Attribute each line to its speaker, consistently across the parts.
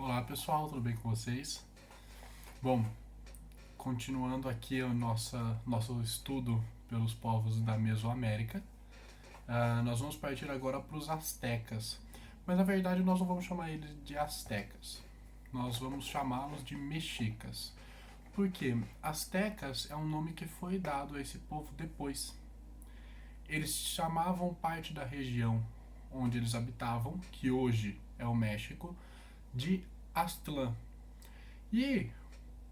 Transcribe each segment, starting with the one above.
Speaker 1: Olá pessoal, tudo bem com vocês? Bom, continuando aqui o nosso estudo pelos povos da Mesoamérica, nós vamos partir agora para os astecas. Mas na verdade nós não vamos chamar eles de astecas, nós vamos chamá-los de mexicas. Por quê? Astecas é um nome que foi dado a esse povo depois. Eles chamavam parte da região onde eles habitavam, que hoje é o México, de Aztlán. E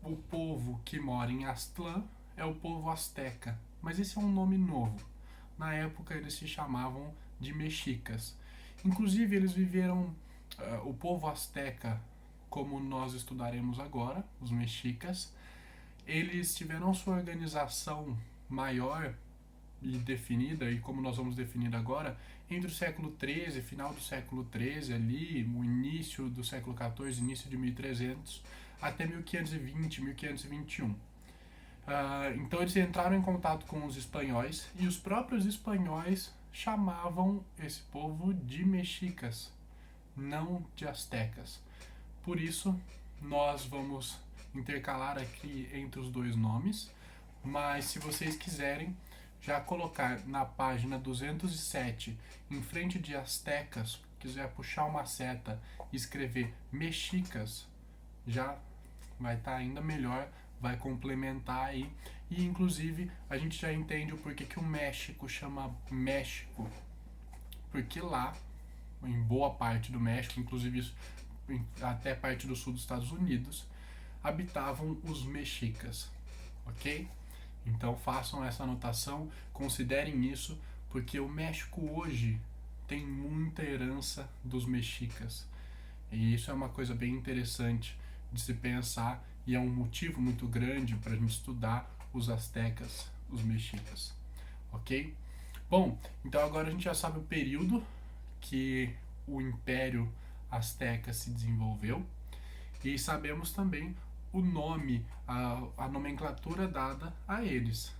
Speaker 1: o povo que mora em Aztlán é o povo asteca, mas esse é um nome novo. Na época eles se chamavam de mexicas. Inclusive eles viveram o povo asteca, como nós estudaremos agora, os mexicas, eles tiveram sua organização maior e definida, e como nós vamos definir agora, entre o século XIII, final do século XIII ali, o início do século XIV, início de 1300, até 1520, 1521. Então eles entraram em contato com os espanhóis e os próprios espanhóis chamavam esse povo de mexicas, não de astecas. Por isso, nós vamos intercalar aqui entre os dois nomes, mas se vocês quiserem já colocar na página 207, em frente de astecas, quiser puxar uma seta e escrever mexicas, já vai estar ainda melhor, vai complementar aí. E inclusive a gente já entende o porquê que o México chama México, porque lá, em boa parte do México, inclusive isso, até parte do sul dos Estados Unidos, habitavam os mexicas, ok? Então façam essa anotação, considerem isso, porque o México hoje tem muita herança dos mexicas. E isso é uma coisa bem interessante de se pensar e é um motivo muito grande para a gente estudar os astecas, os mexicas, ok? Bom, então agora a gente já sabe o período que o Império Azteca se desenvolveu e sabemos também o nome, a nomenclatura dada a eles.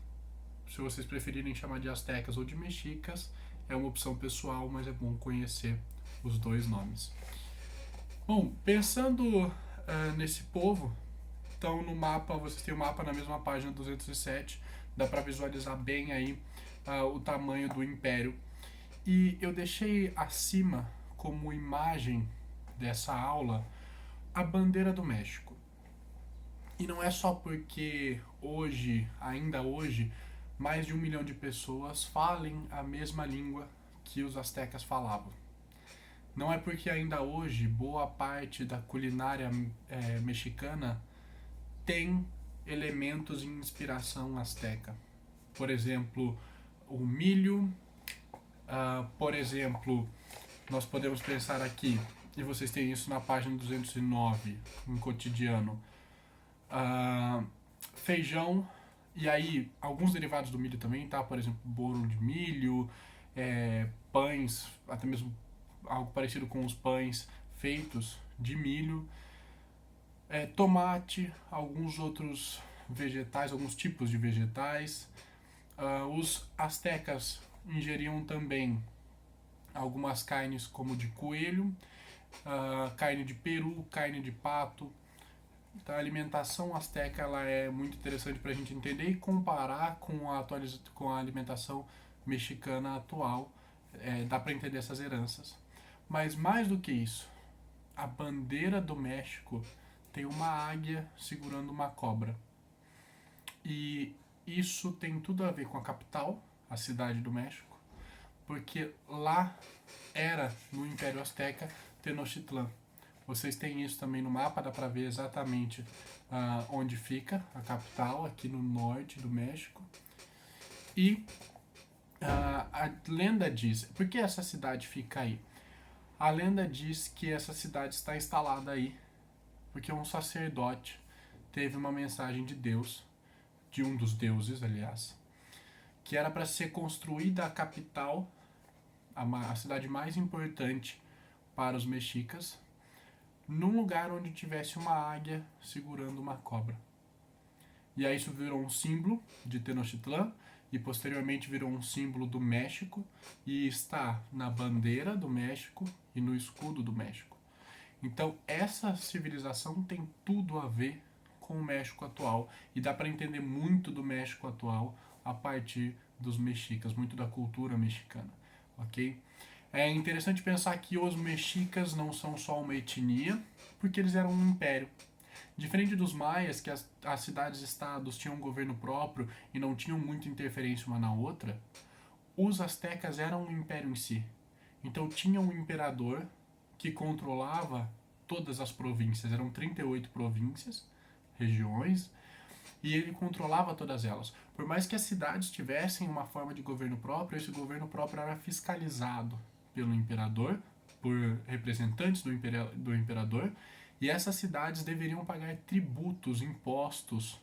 Speaker 1: Se vocês preferirem chamar de astecas ou de mexicas, é uma opção pessoal, mas é bom conhecer os dois nomes. Bom, pensando nesse povo, então no mapa, vocês têm o mapa na mesma página 207, dá para visualizar bem aí o tamanho do império. E eu deixei acima como imagem dessa aula a bandeira do México. E não é só porque hoje, ainda hoje, mais de 1 milhão de pessoas falem a mesma língua que os astecas falavam. Não é porque ainda hoje boa parte da culinária mexicana tem elementos de inspiração asteca. Por exemplo, o milho, por exemplo, nós podemos pensar aqui, e vocês têm isso na página 209, em cotidiano, feijão, e aí alguns derivados do milho também, tá? Por exemplo, bolo de milho, pães, até mesmo algo parecido com os pães feitos de milho, tomate, alguns outros vegetais, alguns tipos de vegetais. Os astecas ingeriam também algumas carnes como de coelho, carne de peru, carne de pato. Então, a alimentação asteca ela é muito interessante para a gente entender e comparar com a alimentação mexicana atual. Dá para entender essas heranças. Mas mais do que isso, a bandeira do México tem uma águia segurando uma cobra. E isso tem tudo a ver com a capital, a cidade do México, porque lá era, no Império Azteca, Tenochtitlán. Vocês têm isso também no mapa, dá para ver exatamente onde fica a capital, aqui no norte do México. E a lenda diz, por que essa cidade fica aí? A lenda diz que essa cidade está instalada aí porque um sacerdote teve uma mensagem de Deus, de um dos deuses, aliás, que era para ser construída a capital, a cidade mais importante para os mexicas, num lugar onde tivesse uma águia segurando uma cobra. E aí isso virou um símbolo de Tenochtitlán e posteriormente virou um símbolo do México e está na bandeira do México e no escudo do México. Então, essa civilização tem tudo a ver com o México atual e dá para entender muito do México atual a partir dos mexicas, muito da cultura mexicana, ok? É interessante pensar que os mexicas não são só uma etnia, porque eles eram um império. Diferente dos maias, que as cidades-estados tinham um governo próprio e não tinham muita interferência uma na outra, os astecas eram um império em si. Então tinha um imperador que controlava todas as províncias, eram 38 províncias, regiões, e ele controlava todas elas. Por mais que as cidades tivessem uma forma de governo próprio, esse governo próprio era fiscalizado pelo imperador, por representantes do imperador, e essas cidades deveriam pagar tributos, impostos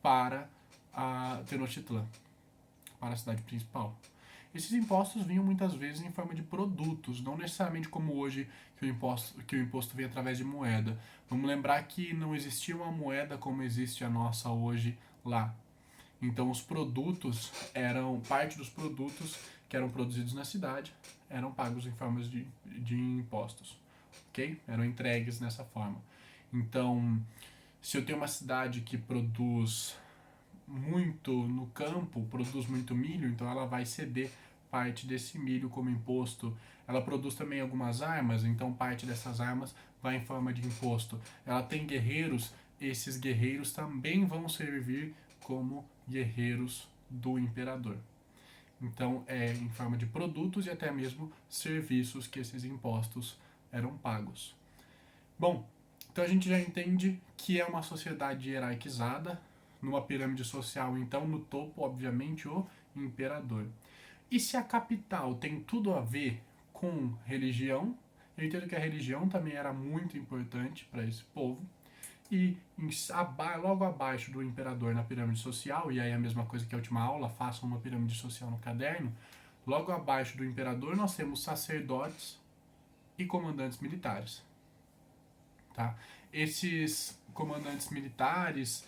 Speaker 1: para a Tenochtitlan, para a cidade principal. Esses impostos vinham muitas vezes em forma de produtos, não necessariamente como hoje que o imposto vem através de moeda. Vamos lembrar que não existia uma moeda como existe a nossa hoje lá. Então os produtos parte dos produtos que eram produzidos na cidade eram pagos em formas de impostos, ok? Eram entregues dessa forma. Então, se eu tenho uma cidade que produz muito no campo, produz muito milho, então ela vai ceder parte desse milho como imposto. Ela produz também algumas armas, então parte dessas armas vai em forma de imposto. Ela tem guerreiros, esses guerreiros também vão servir como guerreiros do imperador. Então é em forma de produtos e até mesmo serviços que esses impostos eram pagos. Bom, então a gente já entende que é uma sociedade hierarquizada, numa pirâmide social, então no topo, obviamente, o imperador. E se a capital tem tudo a ver com religião, eu entendo que a religião também era muito importante para esse povo. E logo abaixo do imperador na pirâmide social, e aí a mesma coisa que a última aula, façam uma pirâmide social no caderno, logo abaixo do imperador nós temos sacerdotes e comandantes militares. Tá? Esses comandantes militares,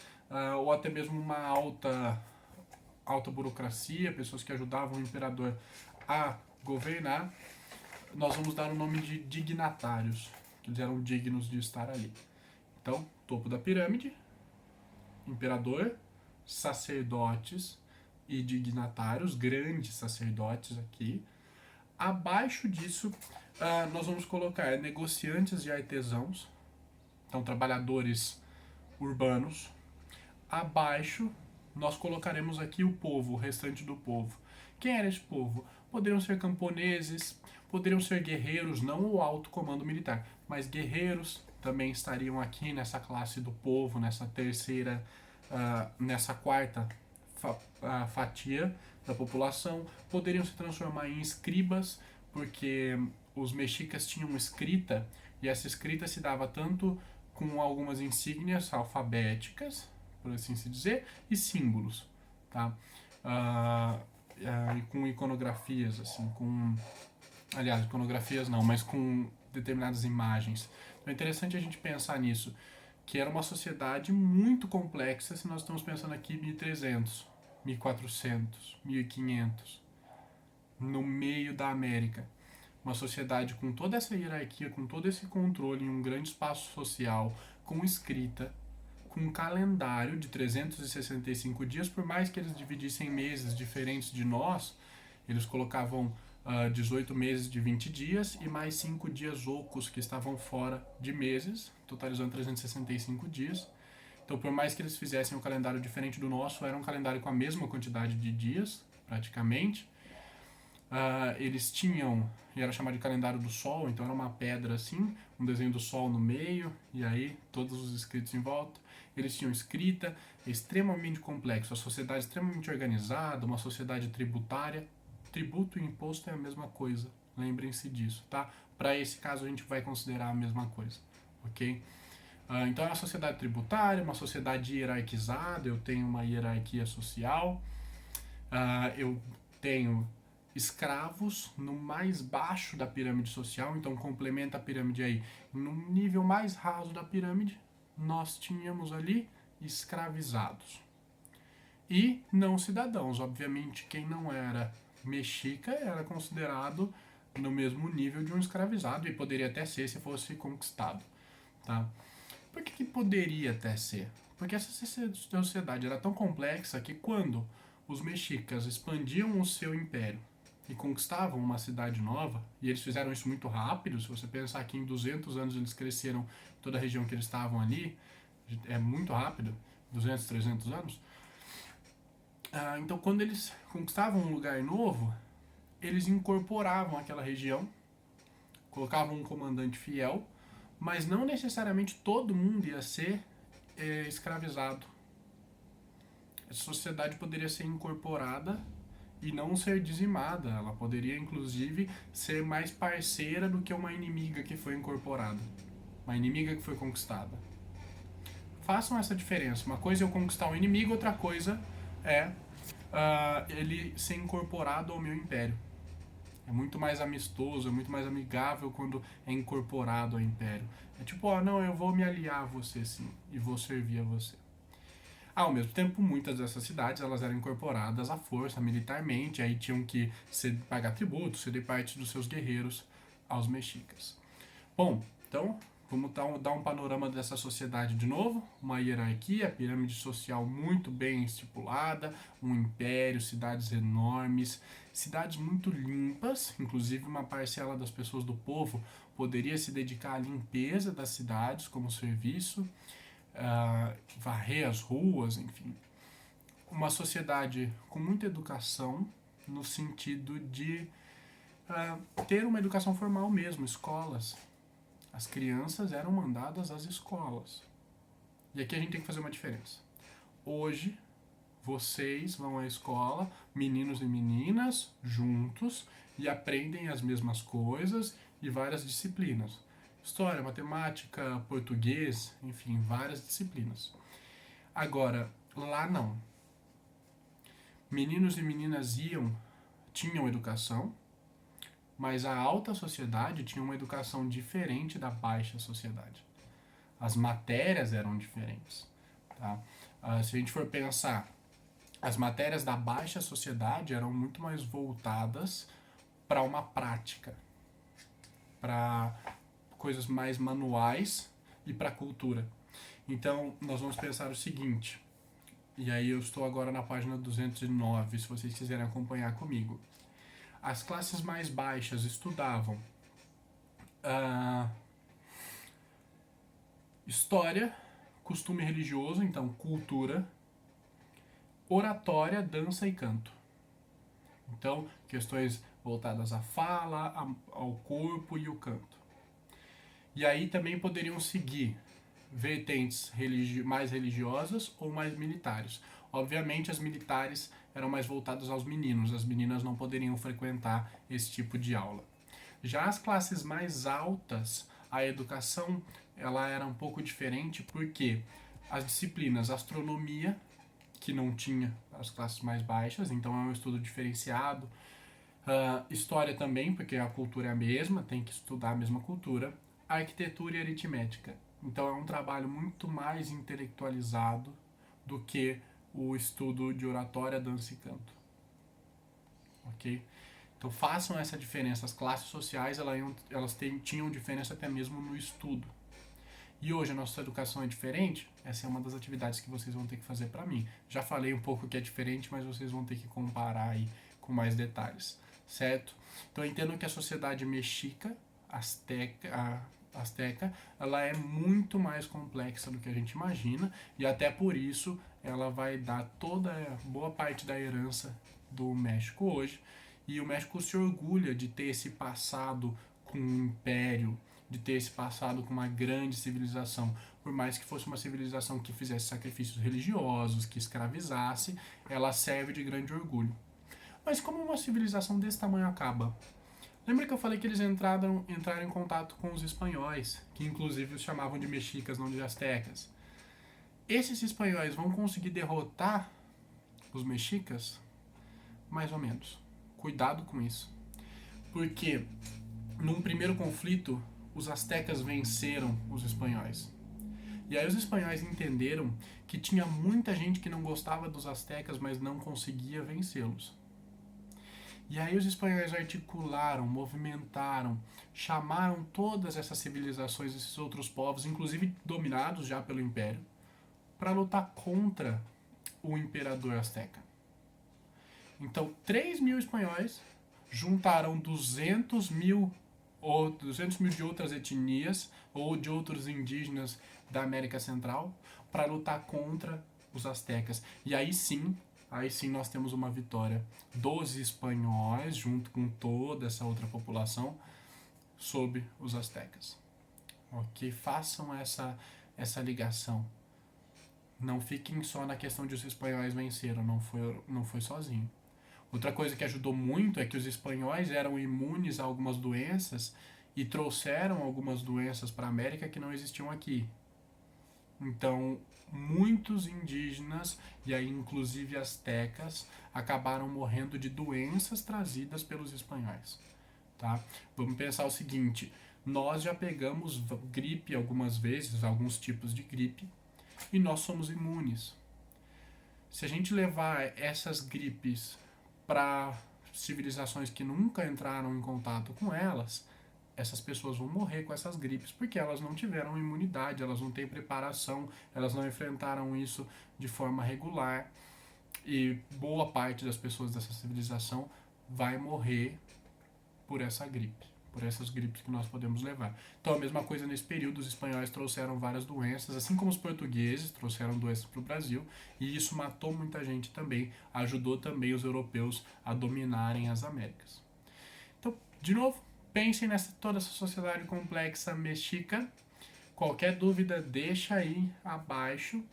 Speaker 1: ou até mesmo uma alta burocracia, pessoas que ajudavam o imperador a governar, nós vamos dar o nome de dignatários, que eles eram dignos de estar ali. Então, topo da pirâmide, imperador, sacerdotes e dignatários, grandes sacerdotes aqui. Abaixo disso, nós vamos colocar negociantes e artesãos, então trabalhadores urbanos. Abaixo, nós colocaremos aqui o povo, o restante do povo. Quem era esse povo? Poderiam ser camponeses, poderiam ser guerreiros, não o alto comando militar, mas guerreiros também estariam aqui nessa classe do povo, nessa terceira, nessa quarta fatia da população. Poderiam se transformar em escribas, porque os mexicas tinham escrita, e essa escrita se dava tanto com algumas insígnias alfabéticas, por assim se dizer, e símbolos, tá? E com iconografias, assim, aliás, iconografias não, mas com determinadas imagens. Então é interessante a gente pensar nisso, que era uma sociedade muito complexa, se nós estamos pensando aqui 1300, 1400, 1500, no meio da América. Uma sociedade com toda essa hierarquia, com todo esse controle em um grande espaço social, com escrita, com um calendário de 365 dias, por mais que eles dividissem meses diferentes de nós, eles colocavam 18 meses de 20 dias e mais 5 dias ocos que estavam fora de meses, totalizando 365 dias. Então, por mais que eles fizessem um calendário diferente do nosso, era um calendário com a mesma quantidade de dias, praticamente. Eles tinham, e era chamado de calendário do sol, então era uma pedra assim, um desenho do sol no meio, e aí todos os escritos em volta. Eles tinham escrita, extremamente complexo, a sociedade extremamente organizada, uma sociedade tributária. Tributo e imposto é a mesma coisa, lembrem-se disso, tá? Para esse caso a gente vai considerar a mesma coisa, ok? Então é uma sociedade tributária, uma sociedade hierarquizada, eu tenho uma hierarquia social, eu tenho escravos no mais baixo da pirâmide social, então complementa a pirâmide aí. No nível mais raso da pirâmide, nós tínhamos ali escravizados. E não cidadãos, obviamente quem não era mexica era considerado no mesmo nível de um escravizado, e poderia até ser se fosse conquistado, tá? Por que poderia até ser? Porque essa sociedade era tão complexa que quando os mexicas expandiam o seu império e conquistavam uma cidade nova, e eles fizeram isso muito rápido, se você pensar que em 200 anos eles cresceram toda a região que eles estavam ali, é muito rápido, 200, 300 anos. Então quando eles conquistavam um lugar novo, eles incorporavam aquela região, colocavam um comandante fiel, mas não necessariamente todo mundo ia ser escravizado. A sociedade poderia ser incorporada e não ser dizimada. Ela poderia, inclusive, ser mais parceira do que uma inimiga que foi incorporada, uma inimiga que foi conquistada. Façam essa diferença. Uma coisa é eu conquistar um inimigo, outra coisa é ele ser incorporado ao meu império. É muito mais amistoso, é muito mais amigável quando é incorporado ao império. É tipo, não, eu vou me aliar a você sim, e vou servir a você. Ao mesmo tempo, muitas dessas cidades elas eram incorporadas à força militarmente, aí tinham que pagar tributo, ceder parte dos seus guerreiros aos mexicas. Bom, então vamos dar um panorama dessa sociedade de novo. Uma hierarquia, pirâmide social muito bem estipulada, um império, cidades enormes, cidades muito limpas, inclusive uma parcela das pessoas do povo poderia se dedicar à limpeza das cidades como serviço, varrer as ruas, enfim. Uma sociedade com muita educação, no sentido de ter uma educação formal mesmo, escolas. As crianças eram mandadas às escolas. E aqui a gente tem que fazer uma diferença. Hoje, vocês vão à escola, meninos e meninas, juntos, e aprendem as mesmas coisas e várias disciplinas. História, matemática, português, enfim, várias disciplinas. Agora, lá não. Meninos e meninas tinham educação, mas a alta sociedade tinha uma educação diferente da baixa sociedade. As matérias eram diferentes. Tá? Se a gente for pensar, as matérias da baixa sociedade eram muito mais voltadas para uma prática, para coisas mais manuais e para a cultura. Então, nós vamos pensar o seguinte, e aí eu estou agora na página 209, se vocês quiserem acompanhar comigo. As classes mais baixas estudavam história, costume religioso, então cultura, oratória, dança e canto. Então, questões voltadas à fala, ao corpo e o canto. E aí também poderiam seguir vertentes mais religiosas ou mais militares. Obviamente, as militares eram mais voltadas aos meninos, as meninas não poderiam frequentar esse tipo de aula. Já as classes mais altas, a educação ela era um pouco diferente, porque as disciplinas astronomia, que não tinha as classes mais baixas, então é um estudo diferenciado. História também, porque a cultura é a mesma, tem que estudar a mesma cultura. Arquitetura e aritmética. Então é um trabalho muito mais intelectualizado do que o estudo de oratória, dança e canto. Ok? Então façam essa diferença. As classes sociais elas tinham diferença até mesmo no estudo. E hoje a nossa educação é diferente? Essa é uma das atividades que vocês vão ter que fazer para mim. Já falei um pouco que é diferente, mas vocês vão ter que comparar aí com mais detalhes, certo? Então eu entendo que a sociedade mexica, asteca, ela é muito mais complexa do que a gente imagina, e até por isso ela vai dar boa parte da herança do México hoje. E o México se orgulha de ter esse passado com um império, de ter esse passado com uma grande civilização. Por mais que fosse uma civilização que fizesse sacrifícios religiosos, que escravizasse, ela serve de grande orgulho. Mas como uma civilização desse tamanho acaba? Lembra que eu falei que eles entraram em contato com os espanhóis, que inclusive os chamavam de mexicas, não de astecas. Esses espanhóis vão conseguir derrotar os mexicas? Mais ou menos. Cuidado com isso. Porque num primeiro conflito, os astecas venceram os espanhóis. E aí os espanhóis entenderam que tinha muita gente que não gostava dos astecas, mas não conseguia vencê-los. E aí os espanhóis articularam, movimentaram, chamaram todas essas civilizações, esses outros povos, inclusive dominados já pelo Império, para lutar contra o imperador azteca. Então, 3 mil espanhóis juntaram 200 mil ou 200 mil de outras etnias ou de outros indígenas da América Central para lutar contra os astecas. E aí sim nós temos uma vitória dos espanhóis junto com toda essa outra população sobre os astecas. Ok? Façam essa ligação. Não fiquem só na questão de os espanhóis venceram, não foi sozinho. Outra coisa que ajudou muito é que os espanhóis eram imunes a algumas doenças e trouxeram algumas doenças para a América que não existiam aqui. Então, muitos indígenas, e aí inclusive astecas, acabaram morrendo de doenças trazidas pelos espanhóis. Tá? Vamos pensar o seguinte, nós já pegamos gripe algumas vezes, alguns tipos de gripe, e nós somos imunes. Se a gente levar essas gripes para civilizações que nunca entraram em contato com elas, essas pessoas vão morrer com essas gripes porque elas não tiveram imunidade, elas não têm preparação, elas não enfrentaram isso de forma regular e boa parte das pessoas dessa civilização vai morrer por essa gripe, por essas gripes que nós podemos levar. Então a mesma coisa nesse período, os espanhóis trouxeram várias doenças, assim como os portugueses trouxeram doenças para o Brasil, e isso matou muita gente também, ajudou também os europeus a dominarem as Américas. Então, de novo, pensem nessa toda essa sociedade complexa mexica. Qualquer dúvida deixa aí abaixo,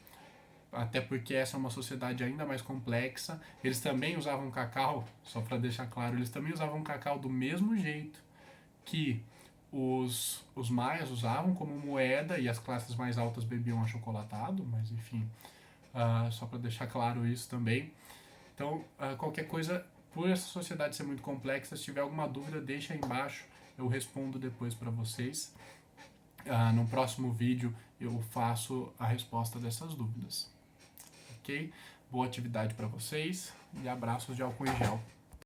Speaker 1: até porque essa é uma sociedade ainda mais complexa. Eles também usavam cacau, só para deixar claro, eles também usavam cacau do mesmo jeito que os maias usavam como moeda e as classes mais altas bebiam achocolatado, mas enfim, só para deixar claro isso também. Então, qualquer coisa, por essa sociedade ser muito complexa, se tiver alguma dúvida, deixa aí embaixo, eu respondo depois para vocês. No próximo vídeo eu faço a resposta dessas dúvidas. Ok? Boa atividade para vocês e abraços de álcool em gel.